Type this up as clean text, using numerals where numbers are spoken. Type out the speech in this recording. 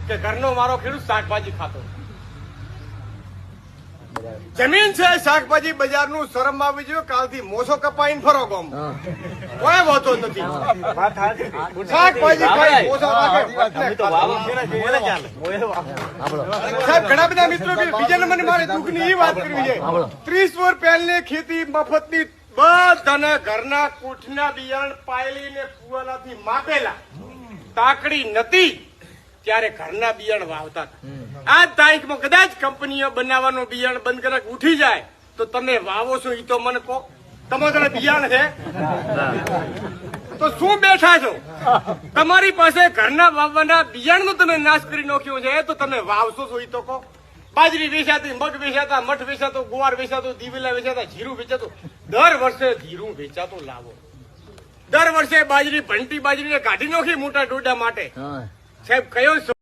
કે ઘરનો મારો ખેડૂત શાકભાજી ખાતો. જમીન છે શાકભાજી બજારનું શરમ આવી જોઈએ. કાલથી મોસો કપાઈને ફરો ગામ, કોઈ વાંધો નથી. શાકભાજી ખાઈ મોસો સાહેબ ઘણા બધા મિત્રો બીજા નંબરની મારે દુઃખની એ વાત કરવી છે. 30 વર્ષ પહેલાની ખેતી મફતની બધાને ઘરના કૂઠના બિયારણ પાયલીને ફુવાલાથી માપેલા તાકડી નથી ત્યારે ઘરના બિયારણ વાવતા હતા. આ તારીખમાં કદાચ કંપનીઓ બનાવવાનું બિયારણ બંધ કરે ઉઠી જાય તો તમે વાવો છો એ તો મને કહો. તમારે બિયારણ છે તો શું બેઠા છો? તમારી પાસે ઘરના વાવવાના બિયારણનો તમે નાશ કરી નાખ્યો છે તો તમે વાવશો છો એ તો કહો. બાજરી વેચાતી, મગ વેચાતા, મઠ વેચાતો, ગુવાર વેચાતો, દિવેલા વેચાતા, જીરું વેચાતું. દર વર્ષે જીરું વેચાતો લાવો. દર વર્ષે બાજરી ભંટી બાજરીને કાઢી નાખી મોટા ડોડા માટે. સાહેબ કયો